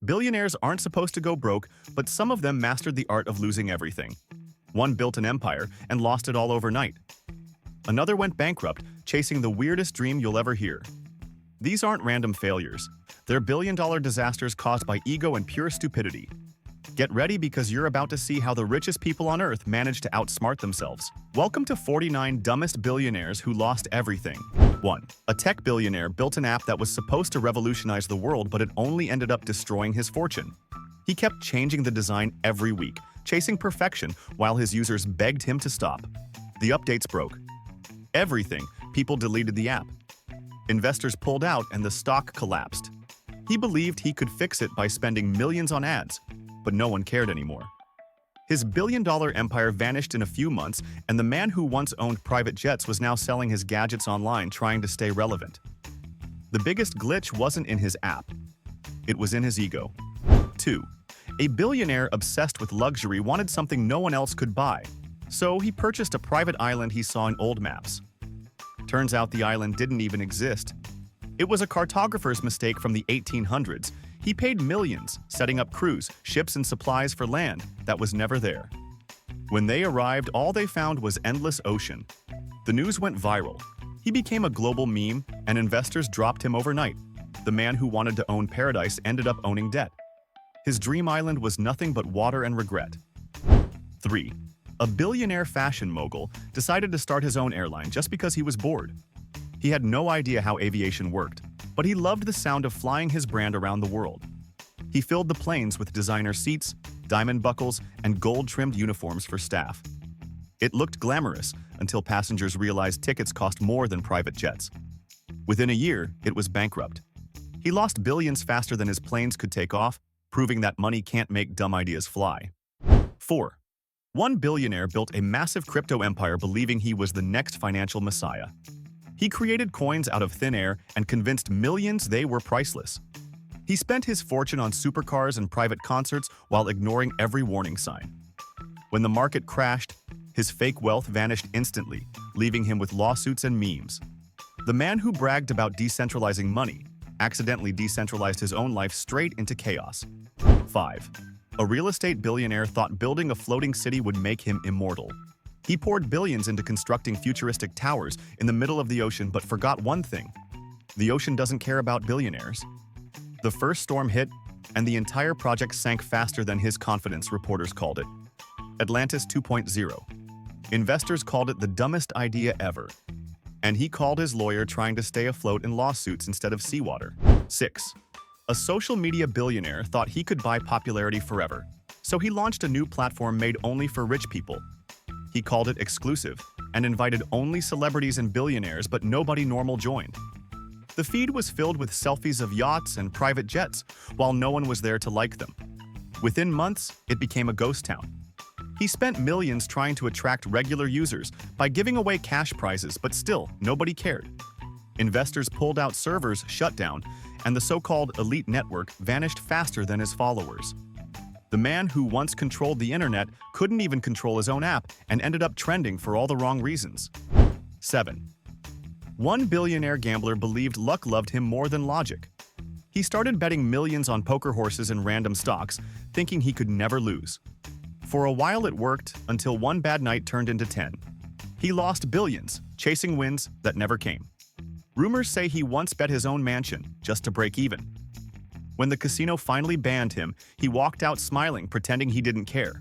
Billionaires aren't supposed to go broke, but some of them mastered the art of losing everything. One built an empire and lost it all overnight. Another went bankrupt, chasing the weirdest dream you'll ever hear. These aren't random failures. They're billion-dollar disasters caused by ego and pure stupidity. Get ready because you're about to see how the richest people on Earth managed to outsmart themselves. Welcome to 49 Dumbest Billionaires Who Lost Everything. 1. A tech billionaire built an app that was supposed to revolutionize the world, but it only ended up destroying his fortune. He kept changing the design every week, chasing perfection while his users begged him to stop. The updates broke. Everything. People deleted the app. Investors pulled out and the stock collapsed. He believed he could fix it by spending millions on ads, but no one cared anymore. His billion-dollar empire vanished in a few months, and the man who once owned private jets was now selling his gadgets online trying to stay relevant. The biggest glitch wasn't in his app. It was in his ego. 2. A billionaire obsessed with luxury wanted something no one else could buy, so he purchased a private island he saw in old maps. Turns out the island didn't even exist. It was a cartographer's mistake from the 1800s. He paid millions, setting up crews, ships, and supplies for land that was never there. When they arrived, all they found was endless ocean. The news went viral. He became a global meme, and investors dropped him overnight. The man who wanted to own paradise ended up owning debt. His dream island was nothing but water and regret. 3. A billionaire fashion mogul decided to start his own airline just because he was bored. He had no idea how aviation worked, but he loved the sound of flying his brand around the world. He filled the planes with designer seats, diamond buckles, and gold-trimmed uniforms for staff. It looked glamorous until passengers realized tickets cost more than private jets. Within a year, it was bankrupt. He lost billions faster than his planes could take off, proving that money can't make dumb ideas fly. 4. One billionaire built a massive crypto empire believing he was the next financial messiah. He created coins out of thin air and convinced millions they were priceless. He spent his fortune on supercars and private concerts while ignoring every warning sign. When the market crashed, his fake wealth vanished instantly, leaving him with lawsuits and memes. The man who bragged about decentralizing money accidentally decentralized his own life straight into chaos. 5. A real estate billionaire thought building a floating city would make him immortal. He poured billions into constructing futuristic towers in the middle of the ocean but forgot one thing. The ocean doesn't care about billionaires. The first storm hit, and the entire project sank faster than his confidence, reporters called it. Atlantis 2.0. Investors called it the dumbest idea ever. And he called his lawyer trying to stay afloat in lawsuits instead of seawater. 6. A social media billionaire thought he could buy popularity forever, so he launched a new platform made only for rich people. He called it exclusive and invited only celebrities and billionaires, but nobody normal joined. The feed was filled with selfies of yachts and private jets, while no one was there to like them. Within months, it became a ghost town. He spent millions trying to attract regular users by giving away cash prizes, but still, nobody cared. Investors pulled out, servers shut down, and the so-called elite network vanished faster than his followers. The man who once controlled the internet couldn't even control his own app and ended up trending for all the wrong reasons. 7. One billionaire gambler believed luck loved him more than logic. He started betting millions on poker horses and random stocks, thinking he could never lose. For a while it worked, until one bad night turned into 10. He lost billions, chasing wins that never came. Rumors say he once bet his own mansion, just to break even. When the casino finally banned him, he walked out smiling, pretending he didn't care.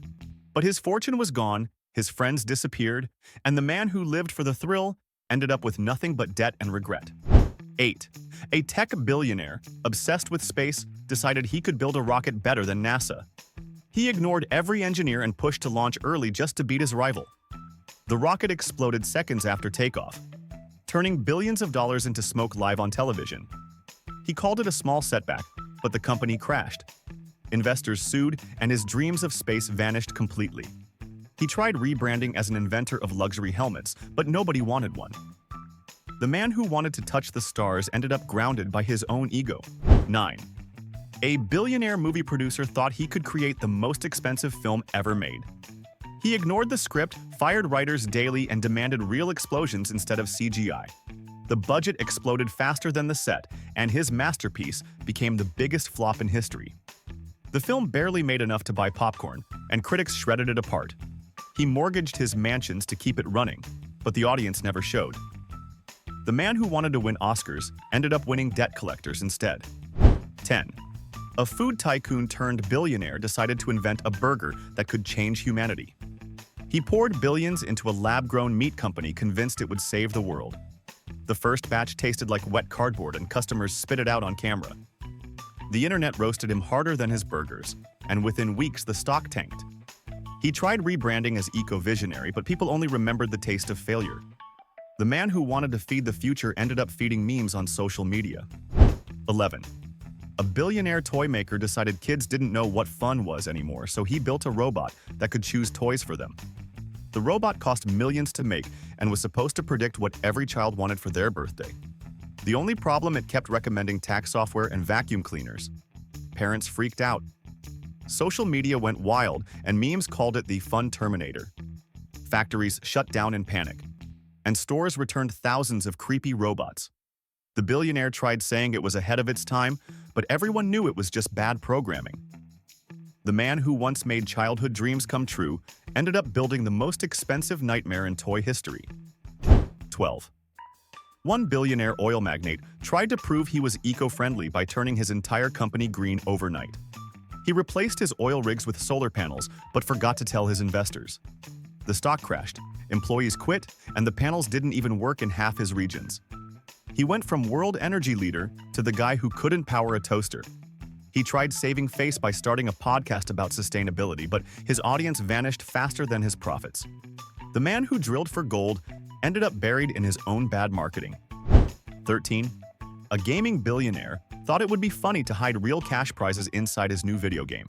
But his fortune was gone, his friends disappeared, and the man who lived for the thrill ended up with nothing but debt and regret. 8. A tech billionaire, obsessed with space, decided he could build a rocket better than NASA. He ignored every engineer and pushed to launch early just to beat his rival. The rocket exploded seconds after takeoff, turning billions of dollars into smoke live on television. He called it a small setback, but the company crashed. Investors sued, and his dreams of space vanished completely. He tried rebranding as an inventor of luxury helmets, but nobody wanted one. The man who wanted to touch the stars ended up grounded by his own ego. 9. A billionaire movie producer thought he could create the most expensive film ever made. He ignored the script, fired writers daily, and demanded real explosions instead of CGI. The budget exploded faster than the set, and his masterpiece became the biggest flop in history. The film barely made enough to buy popcorn, and critics shredded it apart. He mortgaged his mansions to keep it running, but the audience never showed. The man who wanted to win Oscars ended up winning debt collectors instead. 10. A food tycoon turned billionaire decided to invent a burger that could change humanity. He poured billions into a lab-grown meat company convinced it would save the world. The first batch tasted like wet cardboard and customers spit it out on camera. The internet roasted him harder than his burgers, and within weeks the stock tanked. He tried rebranding as eco-visionary, but people only remembered the taste of failure. The man who wanted to feed the future ended up feeding memes on social media. 11. A billionaire toy maker decided kids didn't know what fun was anymore, so he built a robot that could choose toys for them. The robot cost millions to make and was supposed to predict what every child wanted for their birthday. The only problem, it kept recommending tax software and vacuum cleaners. Parents freaked out. Social media went wild, and memes called it the fun Terminator. Factories shut down in panic, and stores returned thousands of creepy robots. The billionaire tried saying it was ahead of its time, but everyone knew it was just bad programming. The man who once made childhood dreams come true ended up building the most expensive nightmare in toy history. 12. One billionaire oil magnate tried to prove he was eco-friendly by turning his entire company green overnight. He replaced his oil rigs with solar panels, but forgot to tell his investors. The stock crashed, employees quit, and the panels didn't even work in half his regions. He went from world energy leader to the guy who couldn't power a toaster. He tried saving face by starting a podcast about sustainability, but his audience vanished faster than his profits. The man who drilled for gold ended up buried in his own bad marketing. 13. A gaming billionaire thought it would be funny to hide real cash prizes inside his new video game.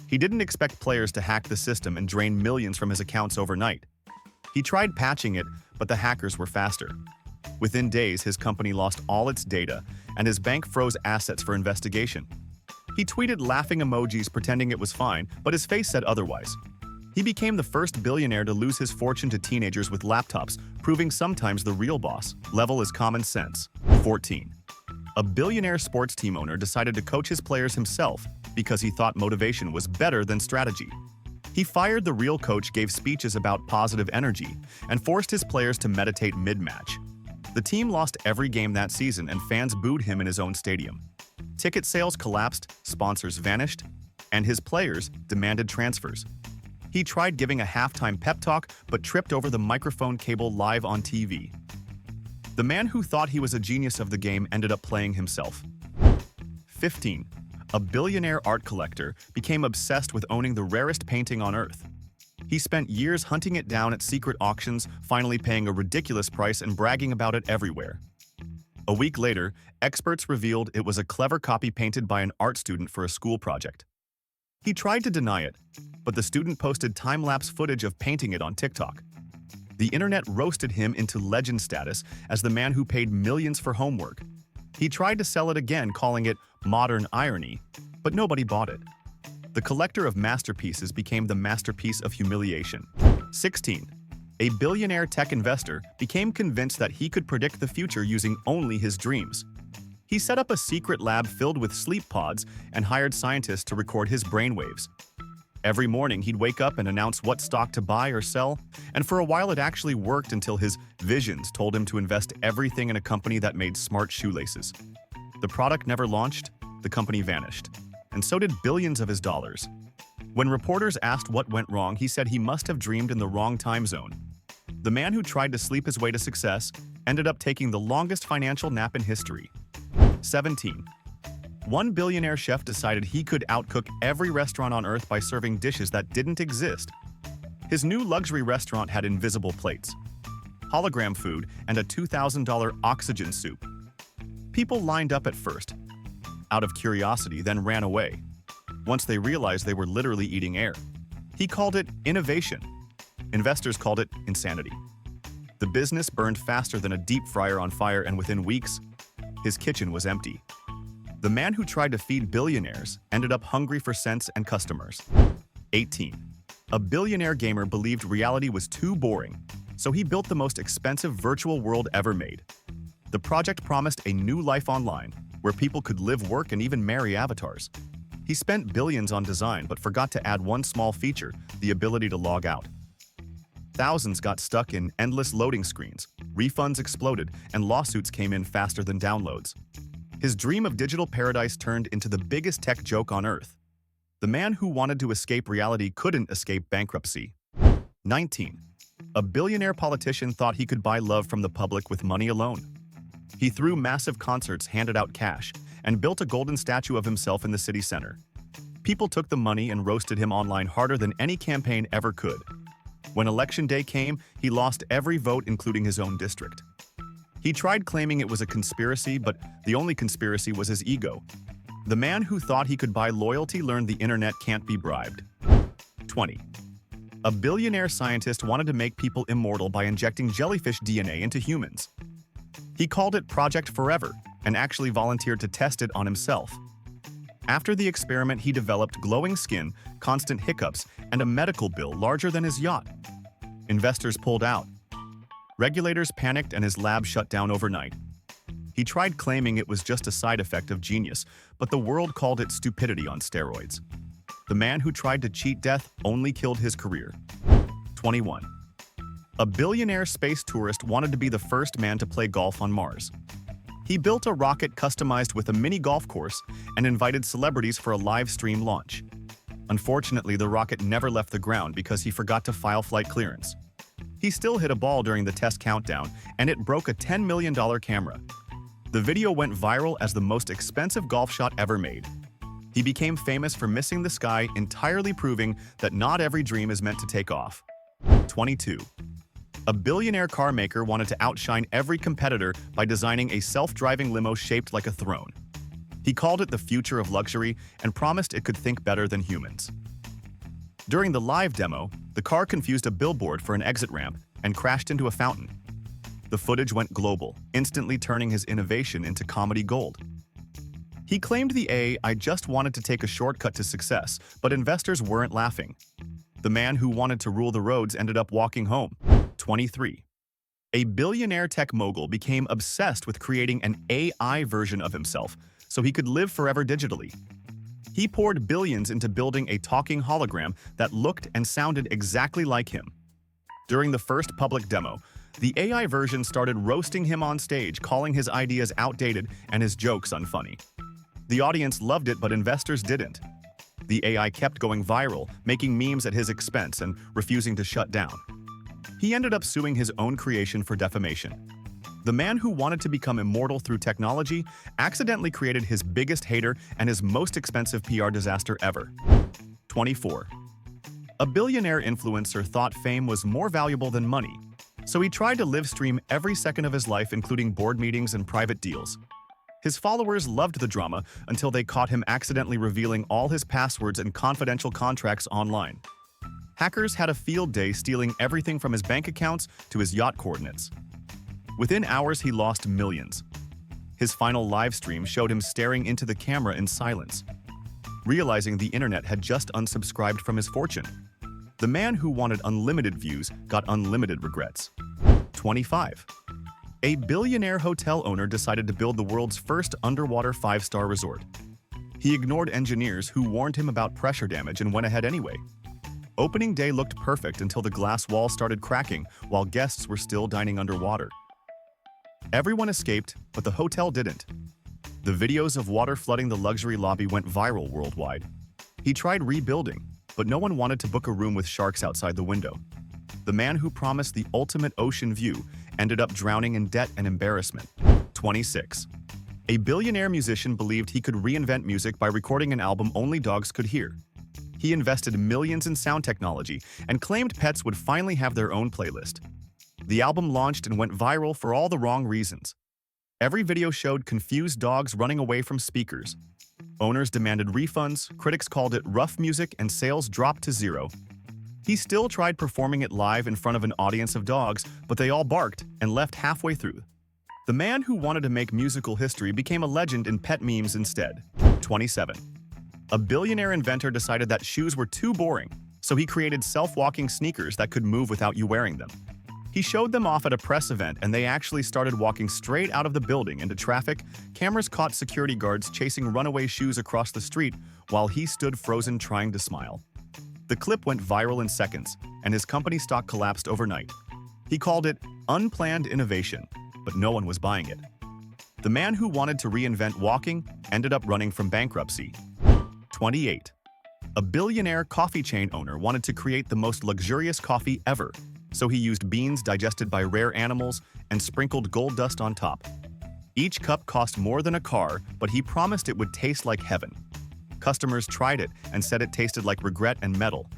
He didn't expect players to hack the system and drain millions from his accounts overnight. He tried patching it, but the hackers were faster. Within days, his company lost all its data, and his bank froze assets for investigation. He tweeted laughing emojis pretending it was fine, but his face said otherwise. He became the first billionaire to lose his fortune to teenagers with laptops, proving sometimes the real boss level is common sense. 14. A billionaire sports team owner decided to coach his players himself because he thought motivation was better than strategy. He fired the real coach, gave speeches about positive energy, and forced his players to meditate mid-match. The team lost every game that season, and fans booed him in his own stadium. Ticket sales collapsed, sponsors vanished, and his players demanded transfers. He tried giving a halftime pep talk, but tripped over the microphone cable live on TV. The man who thought he was a genius of the game ended up playing himself. 15. A billionaire art collector became obsessed with owning the rarest painting on Earth. He spent years hunting it down at secret auctions, finally paying a ridiculous price and bragging about it everywhere. A week later, experts revealed it was a clever copy painted by an art student for a school project. He tried to deny it, but the student posted time-lapse footage of painting it on TikTok. The internet roasted him into legend status as the man who paid millions for homework. He tried to sell it again, calling it modern irony, but nobody bought it. The collector of masterpieces became the masterpiece of humiliation. 16. A billionaire tech investor became convinced that he could predict the future using only his dreams. He set up a secret lab filled with sleep pods and hired scientists to record his brainwaves. Every morning, he'd wake up and announce what stock to buy or sell, and for a while it actually worked until his visions told him to invest everything in a company that made smart shoelaces. The product never launched, the company vanished, and so did billions of his dollars. When reporters asked what went wrong, he said he must have dreamed in the wrong time zone. The man who tried to sleep his way to success ended up taking the longest financial nap in history. 17. One billionaire chef decided he could outcook every restaurant on Earth by serving dishes that didn't exist. His new luxury restaurant had invisible plates, hologram food, and a $2,000 oxygen soup. People lined up at first, out of curiosity, then ran away. Once they realized they were literally eating air. He called it innovation. Investors called it insanity. The business burned faster than a deep fryer on fire, and within weeks, his kitchen was empty. The man who tried to feed billionaires ended up hungry for cents and customers. 18. A billionaire gamer believed reality was too boring, so he built the most expensive virtual world ever made. The project promised a new life online, where people could live, work, and even marry avatars. He spent billions on design but forgot to add one small feature, the ability to log out. Thousands got stuck in endless loading screens, refunds exploded, and lawsuits came in faster than downloads. His dream of digital paradise turned into the biggest tech joke on earth. The man who wanted to escape reality couldn't escape bankruptcy. 19. A billionaire politician thought he could buy love from the public with money alone. He threw massive concerts, handed out cash, and built a golden statue of himself in the city center. People took the money and roasted him online harder than any campaign ever could. When election day came, he lost every vote, including his own district. He tried claiming it was a conspiracy, but the only conspiracy was his ego. The man who thought he could buy loyalty learned the internet can't be bribed. 20. A billionaire scientist wanted to make people immortal by injecting jellyfish DNA into humans. He called it Project Forever and actually volunteered to test it on himself. After the experiment, he developed glowing skin, constant hiccups, and a medical bill larger than his yacht. Investors pulled out. Regulators panicked and his lab shut down overnight. He tried claiming it was just a side effect of genius, but the world called it stupidity on steroids. The man who tried to cheat death only killed his career. 21. A billionaire space tourist wanted to be the first man to play golf on Mars. He built a rocket customized with a mini golf course and invited celebrities for a live stream launch. Unfortunately, the rocket never left the ground because he forgot to file flight clearance. He still hit a ball during the test countdown, and it broke a $10 million camera. The video went viral as the most expensive golf shot ever made. He became famous for missing the sky, entirely proving that not every dream is meant to take off. 22. A billionaire car maker wanted to outshine every competitor by designing a self-driving limo shaped like a throne. He called it the future of luxury and promised it could think better than humans. During the live demo, the car confused a billboard for an exit ramp and crashed into a fountain. The footage went global, instantly turning his innovation into comedy gold. He claimed the AI just wanted to take a shortcut to success, but investors weren't laughing. The man who wanted to rule the roads ended up walking home. 23. A billionaire tech mogul became obsessed with creating an AI version of himself so he could live forever digitally. He poured billions into building a talking hologram that looked and sounded exactly like him. During the first public demo, the AI version started roasting him on stage, calling his ideas outdated and his jokes unfunny. The audience loved it, but investors didn't. The AI kept going viral, making memes at his expense and refusing to shut down. He ended up suing his own creation for defamation. The man who wanted to become immortal through technology accidentally created his biggest hater and his most expensive PR disaster ever. 24. A billionaire influencer thought fame was more valuable than money, so he tried to live stream every second of his life, including board meetings and private deals. His followers loved the drama until they caught him accidentally revealing all his passwords and confidential contracts online. Hackers had a field day, stealing everything from his bank accounts to his yacht coordinates. Within hours, he lost millions. His final live stream showed him staring into the camera in silence, realizing the internet had just unsubscribed from his fortune. The man who wanted unlimited views got unlimited regrets. 25. A billionaire hotel owner decided to build the world's first underwater 5-star resort. He ignored engineers who warned him about pressure damage and went ahead anyway. Opening day looked perfect until the glass wall started cracking while guests were still dining underwater. Everyone escaped, but the hotel didn't. The videos of water flooding the luxury lobby went viral worldwide. He tried rebuilding, but no one wanted to book a room with sharks outside the window. The man who promised the ultimate ocean view ended up drowning in debt and embarrassment. 26. A billionaire musician believed he could reinvent music by recording an album only dogs could hear. He invested millions in sound technology and claimed pets would finally have their own playlist. The album launched and went viral for all the wrong reasons. Every video showed confused dogs running away from speakers. Owners demanded refunds, critics called it rough music, and sales dropped to zero. He still tried performing it live in front of an audience of dogs, but they all barked and left halfway through. The man who wanted to make musical history became a legend in pet memes instead. 27. A billionaire inventor decided that shoes were too boring, so he created self-walking sneakers that could move without you wearing them. He He showed them off at a press event and they actually started walking straight out of the building into traffic. Cameras caught security guards chasing runaway shoes across the street while he stood frozen trying to smile. The clip went viral in seconds, and his company stock collapsed overnight. He called it unplanned innovation, but no one was buying it. The man who wanted to reinvent walking ended up running from bankruptcy. 28. A billionaire coffee chain owner wanted to create the most luxurious coffee ever, so he used beans digested by rare animals and sprinkled gold dust on top. Each cup cost more than a car, but he promised it would taste like heaven. Customers tried it and said it tasted like regret and metal.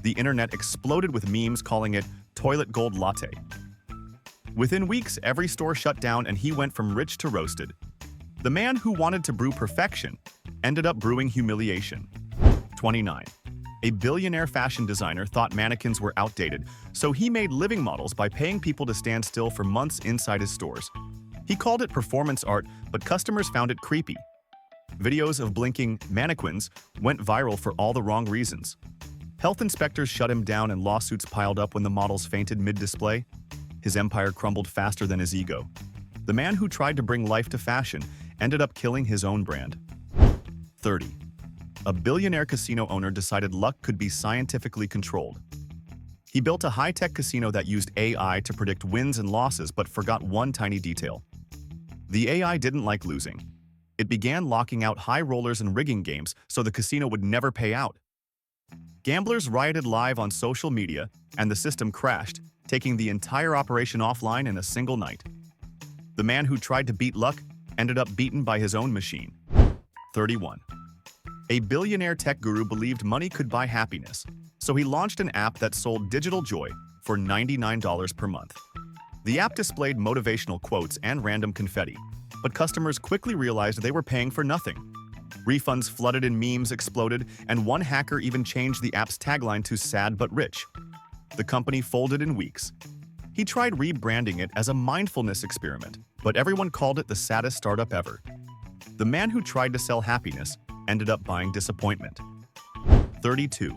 The internet exploded with memes calling it toilet gold latte. Within weeks, every store shut down and he went from rich to roasted. The man who wanted to brew perfection ended up brewing humiliation. 29. A billionaire fashion designer thought mannequins were outdated, so he made living models by paying people to stand still for months inside his stores. He called it performance art, but customers found it creepy. Videos of blinking mannequins went viral for all the wrong reasons. Health inspectors shut him down and lawsuits piled up when the models fainted mid-display. His empire crumbled faster than his ego. The man who tried to bring life to fashion ended up killing his own brand. 30. A billionaire casino owner decided luck could be scientifically controlled. He built a high-tech casino that used AI to predict wins and losses but forgot one tiny detail. The AI didn't like losing. It began locking out high rollers and rigging games so the casino would never pay out. Gamblers rioted live on social media, and the system crashed, taking the entire operation offline in a single night. The man who tried to beat luck ended up beaten by his own machine. 31. A billionaire tech guru believed money could buy happiness, so he launched an app that sold digital joy for $99 per month. The app displayed motivational quotes and random confetti, but customers quickly realized they were paying for nothing. Refunds flooded and memes exploded, and one hacker even changed the app's tagline to "sad but rich." The company folded in weeks. He tried rebranding it as a mindfulness experiment, but everyone called it the saddest startup ever. The man who tried to sell happiness ended up buying disappointment. 32.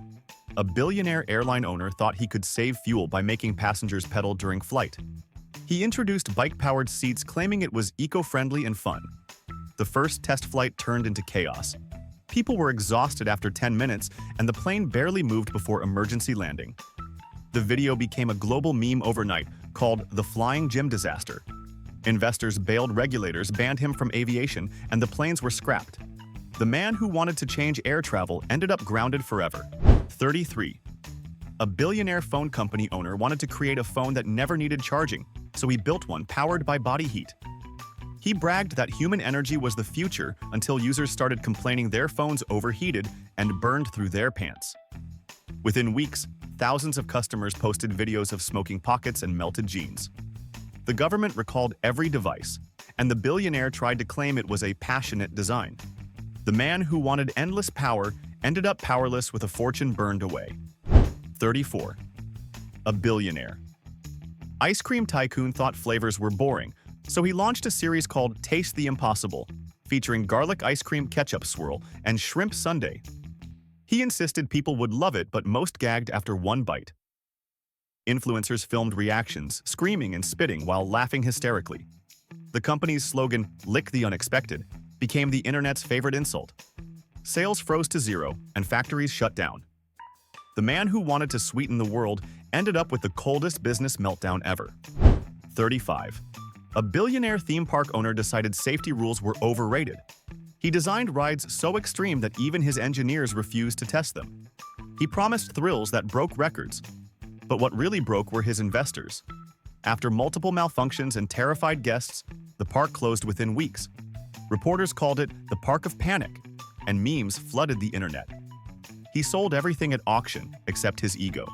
A billionaire airline owner thought he could save fuel by making passengers pedal during flight. He introduced bike-powered seats claiming it was eco-friendly and fun. The first test flight turned into chaos. People were exhausted after 10 minutes, and the plane barely moved before emergency landing. The video became a global meme overnight, called the Flying Gym Disaster. Investors bailed, regulators banned him from aviation, and the planes were scrapped. The man who wanted to change air travel ended up grounded forever. 33. A billionaire phone company owner wanted to create a phone that never needed charging, so he built one powered by body heat. He bragged that human energy was the future until users started complaining their phones overheated and burned through their pants. Within weeks, thousands of customers posted videos of smoking pockets and melted jeans. The government recalled every device, and the billionaire tried to claim it was a passionate design. The man who wanted endless power ended up powerless with a fortune burned away. 34. A billionaire. Ice cream tycoon thought flavors were boring, so he launched a series called Taste the Impossible, featuring garlic ice cream ketchup swirl and shrimp sundae. He insisted people would love it, but most gagged after one bite. Influencers filmed reactions, screaming and spitting while laughing hysterically. The company's slogan, "Lick the Unexpected," became the internet's favorite insult. Sales froze to zero, and factories shut down. The man who wanted to sweeten the world ended up with the coldest business meltdown ever. 35. A billionaire theme park owner decided safety rules were overrated. He designed rides so extreme that even his engineers refused to test them. He promised thrills that broke records. But what really broke were his investors. After multiple malfunctions and terrified guests, the park closed within weeks. Reporters called it the Park of Panic, and memes flooded the internet. He sold everything at auction except his ego.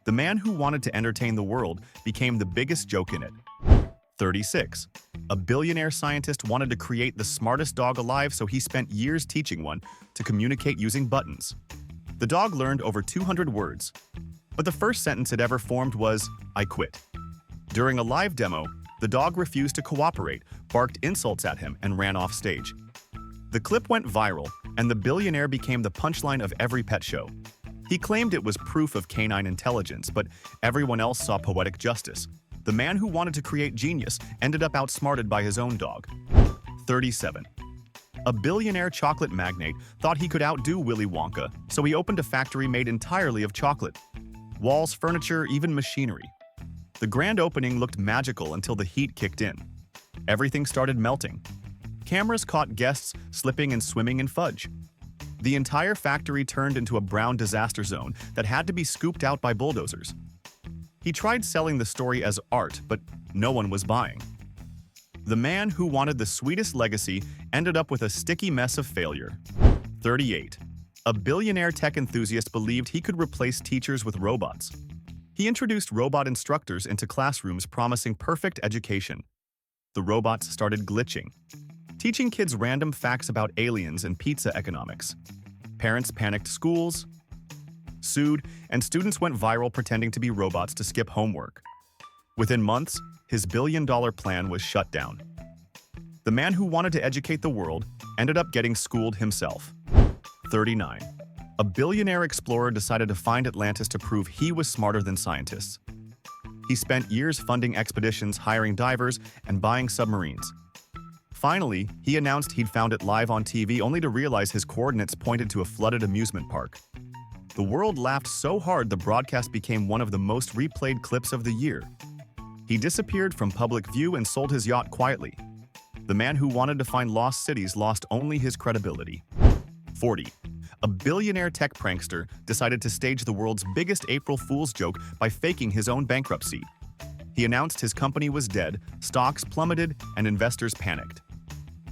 The man who wanted to entertain the world became the biggest joke in it. 36. A billionaire scientist wanted to create the smartest dog alive, so he spent years teaching one to communicate using buttons. The dog learned over 200 words, but the first sentence it ever formed was, "I quit." During a live demo, the dog refused to cooperate, barked insults at him, and ran off stage. The clip went viral, and the billionaire became the punchline of every pet show. He claimed it was proof of canine intelligence, but everyone else saw poetic justice. The man who wanted to create genius ended up outsmarted by his own dog. 37. A billionaire chocolate magnate thought he could outdo Willy Wonka, so he opened a factory made entirely of chocolate. Walls, furniture, even machinery. The grand opening looked magical until the heat kicked in. Everything started melting. Cameras caught guests slipping and swimming in fudge. The entire factory turned into a brown disaster zone that had to be scooped out by bulldozers. He tried selling the story as art, but no one was buying. The man who wanted the sweetest legacy ended up with a sticky mess of failure. 38. A billionaire tech enthusiast believed he could replace teachers with robots. He introduced robot instructors into classrooms promising perfect education. The robots started glitching, teaching kids random facts about aliens and pizza economics. Parents panicked, schools sued, and students went viral pretending to be robots to skip homework. Within months, his billion-dollar plan was shut down. The man who wanted to educate the world ended up getting schooled himself. 39. A billionaire explorer decided to find Atlantis to prove he was smarter than scientists. He spent years funding expeditions, hiring divers, and buying submarines. Finally, he announced he'd found it live on TV only to realize his coordinates pointed to a flooded amusement park. The world laughed so hard the broadcast became one of the most replayed clips of the year. He disappeared from public view and sold his yacht quietly. The man who wanted to find lost cities lost only his credibility. 40. A billionaire tech prankster decided to stage the world's biggest April Fool's joke by faking his own bankruptcy. He announced his company was dead, stocks plummeted, and investors panicked.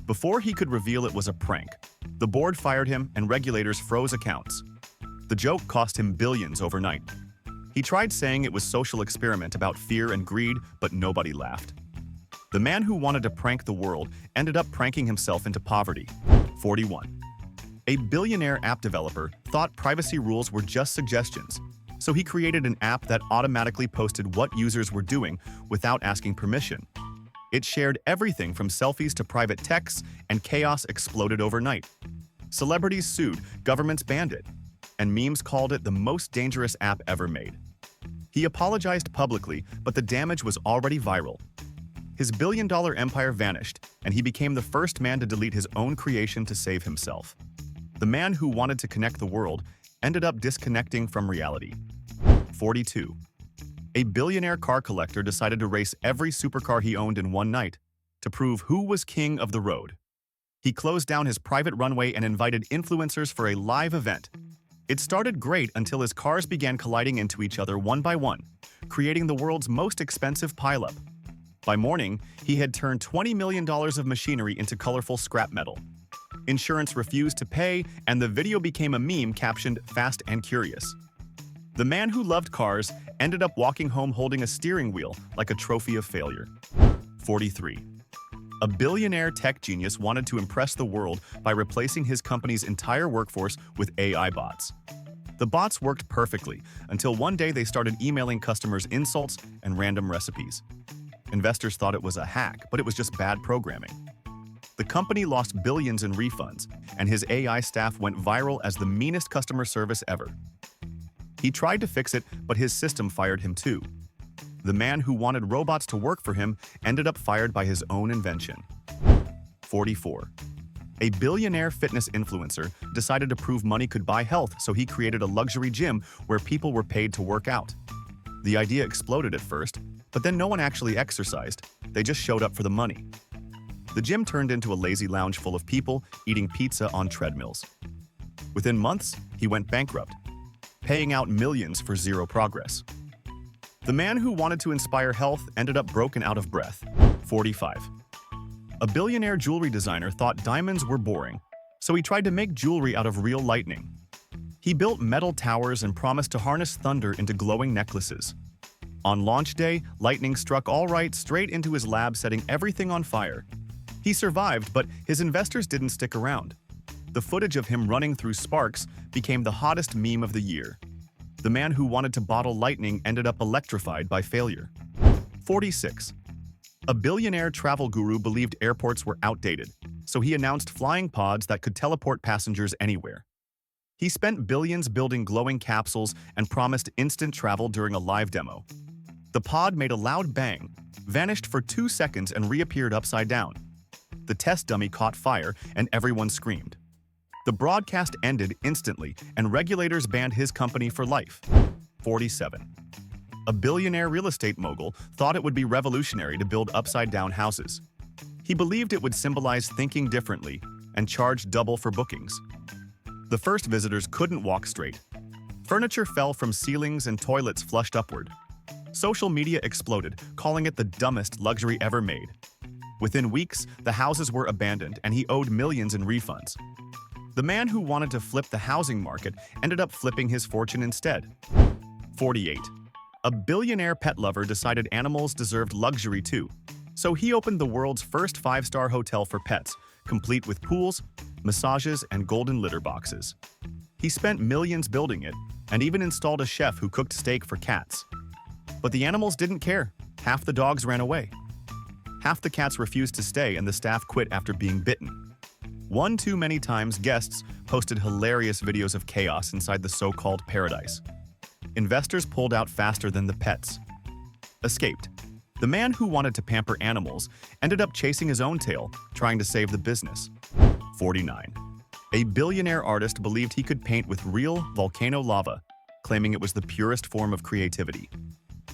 Before he could reveal it was a prank, the board fired him and regulators froze accounts. The joke cost him billions overnight. He tried saying it was a social experiment about fear and greed, but nobody laughed. The man who wanted to prank the world ended up pranking himself into poverty. 41. A billionaire app developer thought privacy rules were just suggestions, so he created an app that automatically posted what users were doing without asking permission. It shared everything from selfies to private texts, and chaos exploded overnight. Celebrities sued, governments banned it, and memes called it the most dangerous app ever made. He apologized publicly, but the damage was already viral. His billion-dollar empire vanished, and he became the first man to delete his own creation to save himself. The man who wanted to connect the world ended up disconnecting from reality. 42. A billionaire car collector decided to race every supercar he owned in one night to prove who was king of the road. He closed down his private runway and invited influencers for a live event. It started great until his cars began colliding into each other one by one, creating the world's most expensive pileup. By morning, he had turned $20 million of machinery into colorful scrap metal. Insurance refused to pay, and the video became a meme captioned "Fast and Curious." The man who loved cars ended up walking home holding a steering wheel like a trophy of failure. 43. A billionaire tech genius wanted to impress the world by replacing his company's entire workforce with AI bots. The bots worked perfectly until one day they started emailing customers insults and random recipes. Investors thought it was a hack, but it was just bad programming. The company lost billions in refunds, and his AI staff went viral as the meanest customer service ever. He tried to fix it, but his system fired him too. The man who wanted robots to work for him ended up fired by his own invention. 44. A billionaire fitness influencer decided to prove money could buy health, so he created a luxury gym where people were paid to work out. The idea exploded at first, but then no one actually exercised. They just showed up for the money. The gym turned into a lazy lounge full of people eating pizza on treadmills. Within months, he went bankrupt, paying out millions for zero progress. The man who wanted to inspire health ended up broken out of breath. 45. A billionaire jewelry designer thought diamonds were boring, so he tried to make jewelry out of real lightning. He built metal towers and promised to harness thunder into glowing necklaces. On launch day, lightning struck all right straight into his lab, setting everything on fire. He survived, but his investors didn't stick around. The footage of him running through sparks became the hottest meme of the year. The man who wanted to bottle lightning ended up electrified by failure. 46. A billionaire travel guru believed airports were outdated, so he announced flying pods that could teleport passengers anywhere. He spent billions building glowing capsules and promised instant travel during a live demo. The pod made a loud bang, vanished for 2 seconds and reappeared upside down. The test dummy caught fire and everyone screamed. The broadcast ended instantly and regulators banned his company for life. 47. A billionaire real estate mogul thought it would be revolutionary to build upside-down houses. He believed it would symbolize thinking differently and charged double for bookings. The first visitors couldn't walk straight. Furniture fell from ceilings and toilets flushed upward. Social media exploded, calling it the dumbest luxury ever made. Within weeks, the houses were abandoned and he owed millions in refunds. The man who wanted to flip the housing market ended up flipping his fortune instead. 48. A billionaire pet lover decided animals deserved luxury too, so he opened the world's first 5-star hotel for pets, complete with pools, massages, and golden litter boxes. He spent millions building it and even installed a chef who cooked steak for cats. But the animals didn't care. Half the dogs ran away. Half the cats refused to stay and the staff quit after being bitten. One too many times, guests posted hilarious videos of chaos inside the so-called paradise. Investors pulled out faster than the pets. Escaped. The man who wanted to pamper animals ended up chasing his own tail, trying to save the business. 49. A billionaire artist believed he could paint with real volcano lava, claiming it was the purest form of creativity.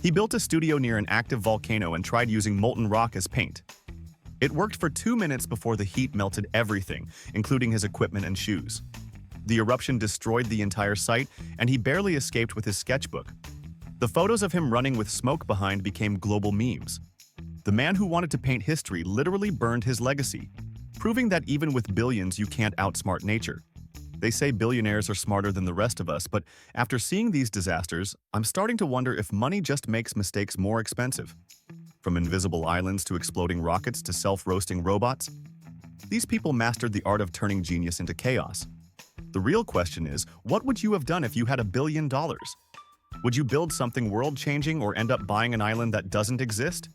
He built a studio near an active volcano and tried using molten rock as paint. It worked for 2 minutes before the heat melted everything, including his equipment and shoes. The eruption destroyed the entire site, and he barely escaped with his sketchbook. The photos of him running with smoke behind became global memes. The man who wanted to paint history literally burned his legacy, proving that even with billions you can't outsmart nature. They say billionaires are smarter than the rest of us, but after seeing these disasters, I'm starting to wonder if money just makes mistakes more expensive. From invisible islands to exploding rockets to self-roasting robots, these people mastered the art of turning genius into chaos. The real question is, what would you have done if you had $1 billion? Would you build something world-changing or end up buying an island that doesn't exist?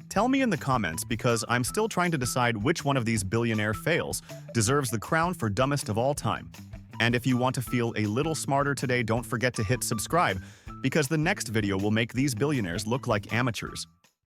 Tell me in the comments because I'm still trying to decide which one of these billionaire fails deserves the crown for dumbest of all time. And if you want to feel a little smarter today, don't forget to hit subscribe because the next video will make these billionaires look like amateurs.